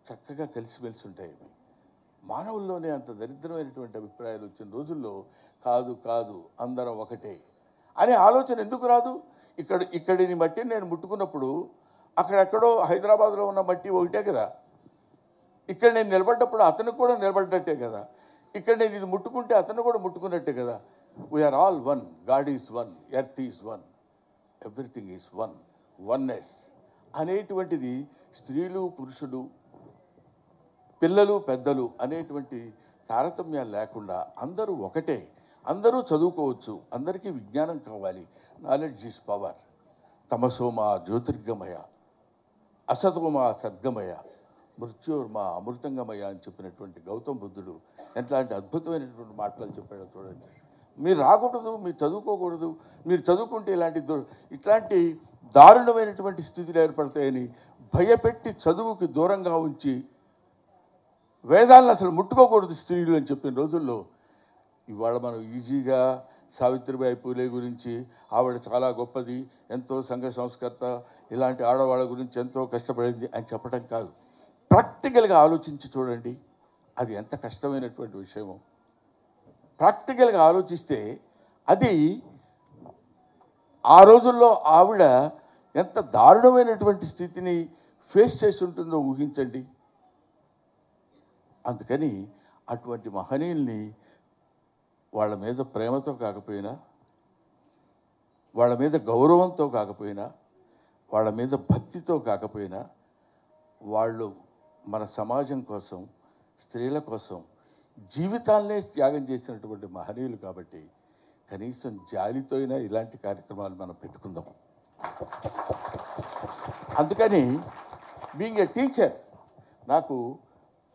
చక్కగా కలిసిమెలిసి ఉంటాయి. మానవుల్లోనే అంత దరిద్రమైనటువంటి అభిప్రాయాలు వచ్చిన రోజుల్లో కాదు కాదు అందరం ఒకటే అనే ఆలోచన ఎందుకు రాదు? ఇక్కడిని మట్టిని నేను ముట్టుకున్నప్పుడు అక్కడెక్కడో హైదరాబాద్లో ఉన్న మట్టి ఒకటే కదా. ఇక్కడ నేను నిలబడ్డప్పుడు అతనికి కూడా నిలబడ్డట్టే కదా. ఇక్కడ నేను ఇది ముట్టుకుంటే అతను కూడా ముట్టుకున్నట్టే కదా. We are all one. God is one, earth is one, everything is one. Oneness అనేటువంటిది స్త్రీలు పురుషులు పిల్లలు పెద్దలు అనేటువంటి తారతమ్యాలు లేకుండా అందరూ ఒకటే. అందరూ చదువుకోవచ్చు. అందరికీ విజ్ఞానం కావాలి. Knowledge is power. తమసోమా జ్యోతిర్గమయ, అసతోమా సద్గమయ, మృత్యోర్మా అమృతంగమయ అని చెప్పినటువంటి గౌతమ బుద్ధుడు ఎట్లాంటి అద్భుతమైనటువంటి మాటలు చెప్పాడో చూడండి. మీరు రాకూడదు, మీరు చదువుకోకూడదు, మీరు చదువుకుంటే ఇట్లాంటి దారుణమైనటువంటి స్థితిలో ఏర్పడతాయని భయపెట్టి చదువుకి దూరంగా ఉంచి వేదాలను అసలు ముట్టుకోకూడదు స్త్రీలు అని చెప్పిన రోజుల్లో ఇవాళ మనం ఈజీగా సావిత్రిబాయి పూలే గురించి ఆవిడ చాలా గొప్పది, ఎంతో సంఘ సంస్కర్త, ఇలాంటి ఆడవాళ్ళ గురించి ఎంతో కష్టపడింది అని చెప్పడం కాదు. ప్రాక్టికల్గా ఆలోచించి చూడండి, అది ఎంత కష్టమైనటువంటి విషయమో. ప్రాక్టికల్గా ఆలోచిస్తే అది ఆ రోజుల్లో ఆవిడ ఎంత దారుణమైనటువంటి స్థితిని ఫేస్ చేసి ఉంటుందో ఊహించండి. అందుకని అటువంటి మహనీయుల్ని వాళ్ళ మీద ప్రేమతో కాకపోయినా, వాళ్ళ మీద గౌరవంతో కాకపోయినా, వాళ్ళ మీద భక్తితో కాకపోయినా, వాళ్ళు మన సమాజం కోసం, స్త్రీల కోసం జీవితాలనే త్యాగం చేసినటువంటి మహనీయులు కాబట్టి కనీసం జాలితో అయినా ఇలాంటి కార్యక్రమాలు మనం పెట్టుకుందాం. అందుకని బీయింగ్ ఏ టీచర్, నాకు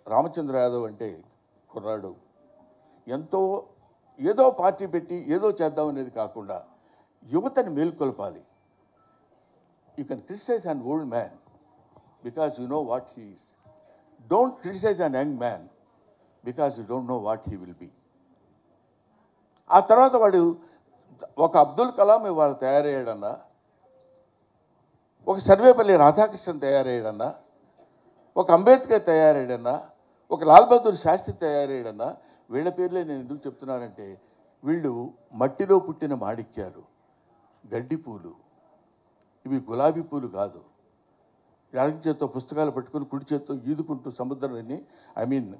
రామచంద్ర యాదవ్ అంటే కుర్రాడు ఎంతో ఏదో పార్టీ పెట్టి ఏదో చేద్దాం అనేది కాకుండా యువతని మేల్కొల్పాలి. You can criticize an old man because you know what he is. Don't criticize an young man because you don't know what he will be. ఆ తర్వాత వాడు ఒక అబ్దుల్ కలాం ఇవాళ తయారయ్యాడన్నా, ఒక సర్వేపల్లి రాధాకృష్ణన్ తయారయ్యాడన్నా, ఒక అంబేద్కర్ తయారయ్యాడన్నా, ఒక లాల్ బహదూర్ శాస్త్రి తయారయ్యాడన్నా, వీళ్ళ పేర్లే నేను ఎందుకు చెప్తున్నానంటే వీళ్ళు మట్టిలో పుట్టిన మాణిక్యాలు, గడ్డి పూలు, ఇవి గులాబీ పూలు కాదు. ఎడమ చేత్తో పుస్తకాలు పట్టుకుని కుడి చేత్తో ఈదుకుంటూ సముద్రాన్ని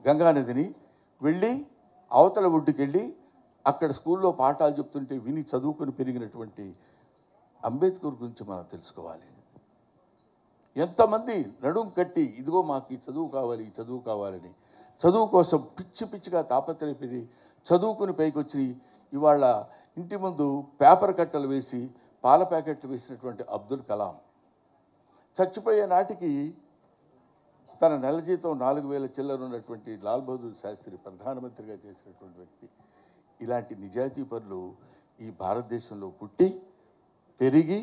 గంగానదిని వెళ్ళి అవతల ఒడ్డుకి వెళ్ళి అక్కడ స్కూల్లో పాఠాలు చెప్తుంటే విని చదువుకుని పెరిగినటువంటి అంబేద్కర్ గురించి మనం తెలుసుకోవాలి. ఎంతమంది నడుం కట్టి ఇదిగో మాకు ఈ చదువు కావాలి, ఈ చదువు కావాలని చదువు కోసం పిచ్చి పిచ్చిగా తాపత్రయపడి చదువుకుని పైకొచ్చి ఇవాళ ఇంటి ముందు పేపర్ కట్టలు వేసి పాల ప్యాకెట్లు వేసినటువంటి అబ్దుల్ కలాం చచ్చిపోయే నాటికి తన నెల జీతం 4,000 చిల్లర ఉన్నటువంటి లాల్ బహదూర్ శాస్త్రి ప్రధానమంత్రిగా చేసినటువంటి వ్యక్తి. ఇలాంటి నిజాయితీ పరులు ఈ భారతదేశంలో పుట్టి పెరిగి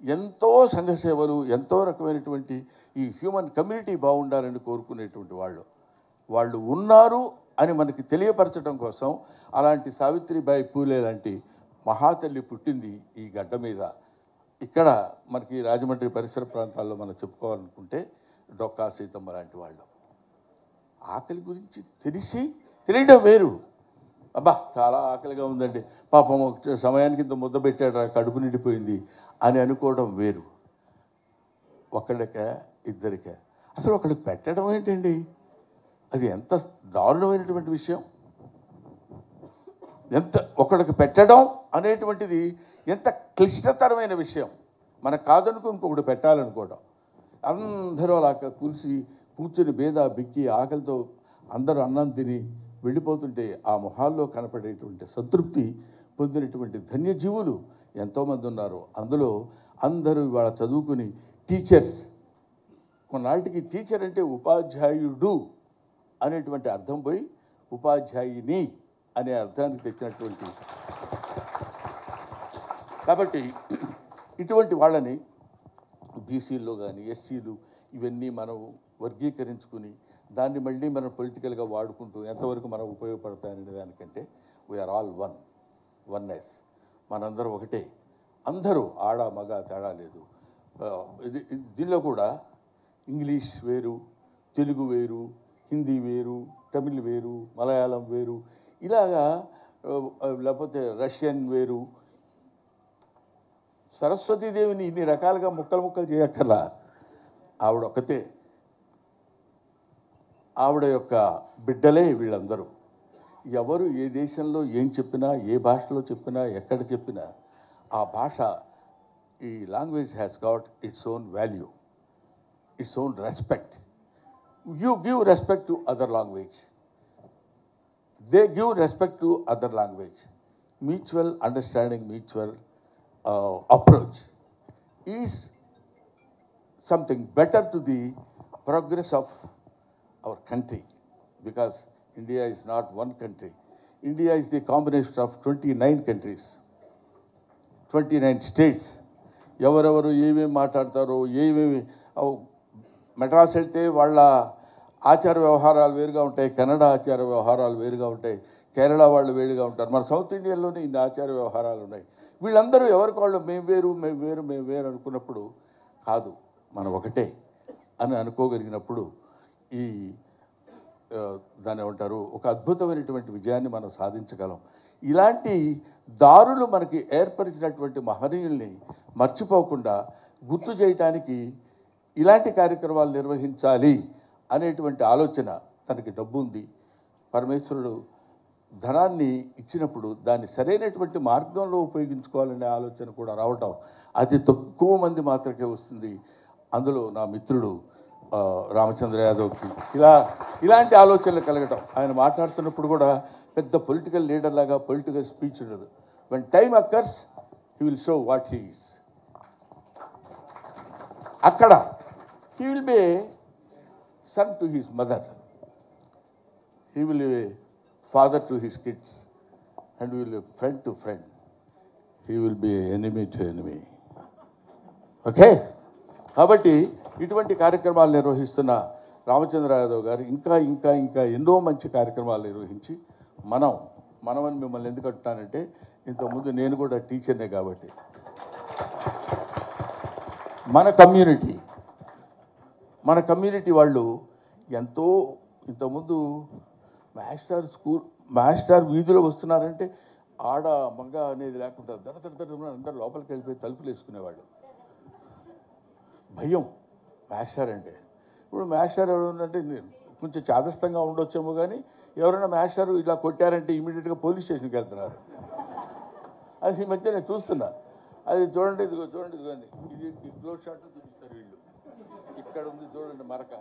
ఎంతో సంఘ సేవలు, ఎంతో రకమైనటువంటి ఈ హ్యూమన్ కమ్యూనిటీ బాగుండాలని కోరుకునేటువంటి వాళ్ళు ఉన్నారు అని మనకి తెలియపరచడం కోసం అలాంటి సావిత్రిబాయి పూలే లాంటి మహాతల్లి పుట్టింది ఈ గడ్డ మీద. ఇక్కడ మనకి రాజమండ్రి పరిసర ప్రాంతాల్లో మనం చెప్పుకోవాలనుకుంటే డొక్కా సీతమ్మ లాంటి వాళ్ళు. ఆకలి గురించి తెలియడం వేరు. అబ్బా చాలా ఆకలిగా ఉందండి, పాపం సమయానికి ఇంత ముద్ద పెట్టాడు, కడుపు నిండిపోయింది అని అనుకోవడం వేరు. ఒకళ్ళకే ఇద్దరికే అసలు ఒకళ్ళకి పెట్టడం ఏంటండి? అది ఎంత దారుణమైనటువంటి విషయం. ఒకళ్ళకి పెట్టడం అనేటువంటిది ఎంత క్లిష్టతరమైన విషయం. మనకు కాదనుకో ఇంకొకటి పెట్టాలనుకోవడం. అందరూ అలా కూర్చుని బేద బిక్కి ఆకలితో అందరూ అన్నం తిని వెళ్ళిపోతుంటే ఆ మొహాల్లో కనపడేటువంటి సంతృప్తి పొందినటువంటి ధన్యజీవులు ఎంతోమంది ఉన్నారు. అందులో అందరూ ఇవాళ చదువుకుని టీచర్స్. కొన్నాళ్ళకి టీచర్ అంటే ఉపాధ్యాయుడు అనేటువంటి అర్థం పోయి ఉపాధ్యాయుని అనే అర్థానికి తెచ్చినటువంటి. కాబట్టి ఇటువంటి వాళ్ళని బీసీల్లో కానీ ఎస్సీలు ఇవన్నీ మనం వర్గీకరించుకుని దాన్ని మళ్ళీ మనం పొలిటికల్గా వాడుకుంటూ ఎంతవరకు మనం ఉపయోగపడతాయనే దానికంటే వీఆర్ ఆల్ వన్నెస్. మనందరం ఒకటే. అందరూ ఆడ మగ తేడా లేదు. దీనిలో కూడా ఇంగ్లీష్ వేరు, తెలుగు వేరు, హిందీ వేరు, తమిళ్ వేరు, మలయాళం వేరు, ఇలాగా లేకపోతే రష్యన్ వేరు. సరస్వతీదేవిని ఇన్ని రకాలుగా ముక్కలు ముక్కలు చేయక్కర్లా. ఆవిడ ఒక్కతే, ఆవిడ యొక్క బిడ్డలే వీళ్ళందరూ. ఎవరు ఏ దేశంలో ఏం చెప్పినా, ఏ భాషలో చెప్పినా, ఎక్కడ చెప్పినా ఆ భాష, ఈ language has got its own value, its own respect. You give respect to other language, they give respect to other language. Mutual understanding, mutual approach is something better to the progress of our country, because India is not one country. India is the combination of 29 countries, 29 states. ఎవరెవరు ఏమేమి మాట్లాడతారో, ఏమేమి మెడ్రాస్ వెళ్తే వాళ్ళ ఆచార వ్యవహారాలు వేరుగా ఉంటాయి, కన్నడ ఆచార వ్యవహారాలు వేరుగా ఉంటాయి, కేరళ వాళ్ళు వేరుగా ఉంటారు. మన సౌత్ ఇండియాలోనే ఇన్ని ఆచార వ్యవహారాలు ఉన్నాయి. వీళ్ళందరూ ఎవరికి వాళ్ళు మేము వేరు మేము వేరు మేము వేరు అనుకున్నప్పుడు, కాదు మనం ఒకటే అని అనుకోగలిగినప్పుడు ఈ దాన్ని ఏమంటారు, ఒక అద్భుతమైనటువంటి విజయాన్ని మనం సాధించగలం. ఇలాంటి దారులు మనకి ఏర్పరిచినటువంటి మహనీయుల్ని మర్చిపోకుండా గుర్తు చేయటానికి ఇలాంటి కార్యక్రమాలు నిర్వహించాలి అనేటువంటి ఆలోచన. తనకి డబ్బు ఉంది, పరమేశ్వరుడు ధనాన్ని ఇచ్చినప్పుడు దాన్ని సరైనటువంటి మార్గంలో ఉపయోగించుకోవాలనే ఆలోచన కూడా రావటం అతి తక్కువ మంది మాత్రమే వస్తుంది. అందులో నా మిత్రుడు రామచంద్ర యాదవ్కి ఇలాంటి ఆలోచనలు కలగటం. ఆయన మాట్లాడుతున్నప్పుడు కూడా పెద్ద పొలిటికల్ లీడర్ లాగా పొలిటికల్ స్పీచ్ ఉండదు. When time occurs he will show what he is. అక్కడ he will be son to his mother, he will be father to his kids, and will be friend to friend. He will be enemy to enemy. Okay? కాబట్టి ఇటువంటి కార్యక్రమాలు నిర్వహిస్తున్న రామచంద్ర యాదవ్ గారు ఇంకా ఇంకా ఇంకా ఎన్నో మంచి కార్యక్రమాలు నిర్వహించి మనమని మిమ్మల్ని ఎందుకు అంటున్నానంటే, ఇంతకుముందు నేను కూడా టీచర్నే కాబట్టి మన కమ్యూనిటీ వాళ్ళు ఎంతో, ఇంతకుముందు మాస్టర్ వీధిలో వస్తున్నారంటే ఆడ మగ అనేది లేకుండా అందరూ లోపలికి వెళ్ళిపోయి తలుపులు వేసుకునేవాళ్ళు. భయం మాస్టర్ అంటే. ఇప్పుడు మాస్టర్ ఎవరంటే కొంచెం చాదస్తంగా ఉండొచ్చేమో, కానీ ఎవరైనా మాస్టర్ ఇలా కొట్టారంటే ఇమీడియట్గా పోలీస్ స్టేషన్కి వెళ్తున్నారు. అది ఈ మధ్య నేను చూస్తున్నా. అది చూడండి, ఇదిగోండి, ఇది క్లోజ్ షాట్ చూపిస్తారు వీళ్ళు. ఇక్కడ ఉంది చూడండి మరక.